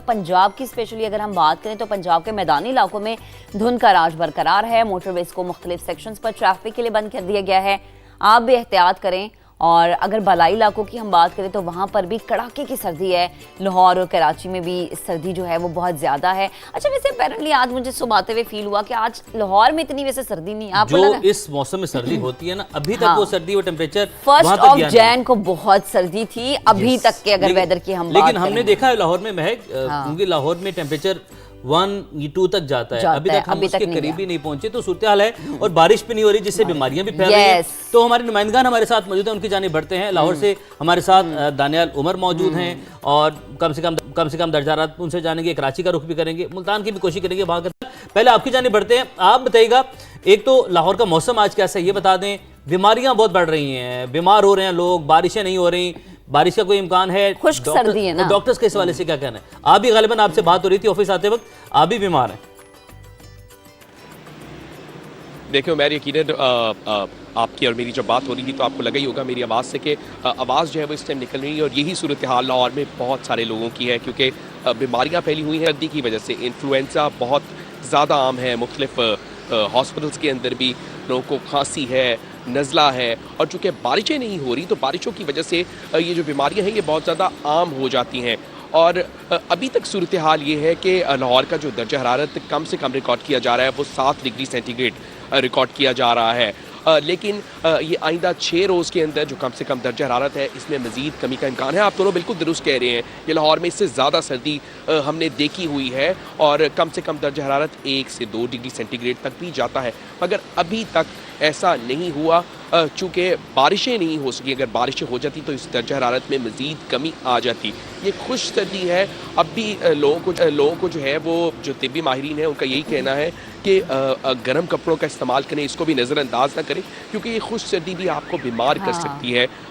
पंजाब की स्पेशली अगर हम बात करें तो पंजाब के मैदानी इलाकों में धुंध का राज बरकरार है। मोटरवेज को मुख्तलिफ सेक्शंस पर ट्रैफिक के लिए बंद कर दिया गया है। आप भी एहतियात करें। और अगर बलाई इलाकों की हम बात करें तो वहाँ पर भी कड़ाके की सर्दी है। लाहौर और कराची में भी सर्दी जो है वो बहुत ज़्यादा है। अच्छा, वैसे अपेरेंटली आज मुझे सुबह आते हुए फील हुआ कि आज लाहौर में इतनी वैसे सर्दी नहीं। आपको जो लगा? इस मौसम में सर्दी होती है ना, अभी तक हाँ। वो सर्दी वो टेम्परेचर 1 जैन को बहुत सर्दी थी अभी तक के अगर वेदर की हम बात लेकिन हमने करें। देखा है लाहौर में महक, क्योंकि लाहौर में टेम्परेचर 1-2 तक जाता है, अभी तक हम उसके करीब ही नहीं पहुंचे। तो सूरत हाल है और बारिश भी नहीं हो रही, जिससे बीमारियां भी फैल रही हैं। तो हमारे नुमाइंदगान हमारे साथ मौजूद हैं, उनकी जानिब बढ़ते हैं। लाहौर से हमारे साथ दानियाल उमर मौजूद हैं और कम से कम दर्जा उनसे जानेंगे। कराची का रुख भी करेंगे, मुल्तान की भी कोशिश करेंगे वहां का। पहले आपकी जानिब बढ़ते हैं। आप बताइएगा, एक तो लाहौर का मौसम आज कैसा है ये बता दें। बीमारियां बहुत बढ़ रही हैं, बीमार हो रहे हैं लोग, बारिशें नहीं हो रही, बारिश का कोई इम्कान है, खुश्क सर्दी है ना। डॉक्टर्स के इस हवाले से क्या कहना है? आप भी गालिबन आपसे बात हो रही थी ऑफिस आते वक्त, आप भी बीमार हैं। देखिए मैं यकीनन आपकी और मेरी जब बात हो रही थी तो आपको लगा ही होगा मेरी आवाज़ से कि आवाज़ जो है वो इस टाइम निकल रही है। और यही सूरत हाल लाहौर में बहुत सारे लोगों की है, क्योंकि बीमारियाँ फैली हुई हैं सर्दी की वजह से। इन्फ्लुएंजा बहुत ज़्यादा आम है, मुख्तलिफ हॉस्पिटल्स के अंदर भी लोगों को खांसी है, नज़ला है। और चूँकि बारिशें नहीं हो रही तो बारिशों की वजह से ये जो बीमारियाँ हैं ये बहुत ज़्यादा आम हो जाती हैं। और अभी तक सूरत हाल ये है कि लाहौर का जो दर्जा हरारत कम से कम रिकॉर्ड किया जा रहा है वो 7 डिग्री सेंटीग्रेड रिकॉर्ड किया जा रहा है। लेकिन ये आइंदा 6 रोज़ के अंदर जो कम से कम दर्जा हरारत है इसमें मज़ीद कमी का इम्कान है। आप दोनों बिल्कुल दुरुस्त कह रहे हैं, ये लाहौर में इससे ज़्यादा सर्दी हमने देखी हुई है और कम से कम दर्जा हरारत 1 से 2 डिग्री सेंटीग्रेड तक भी जाता है। मगर अभी तक ऐसा नहीं हुआ चूँकि बारिशें नहीं हो सकी। अगर बारिशें हो जाती तो इस दर्जा हरारत में मज़ीद कमी आ जाती। ये खुश सर्दी है। अब भी लोगों को जो है वो जो तिब्बी माहिरीन है उनका यही कहना है कि गर्म कपड़ों का इस्तेमाल करें, इसको भी नज़रअंदाज ना करें, क्योंकि ये खुश सर्दी भी आपको बीमार कर सकती है।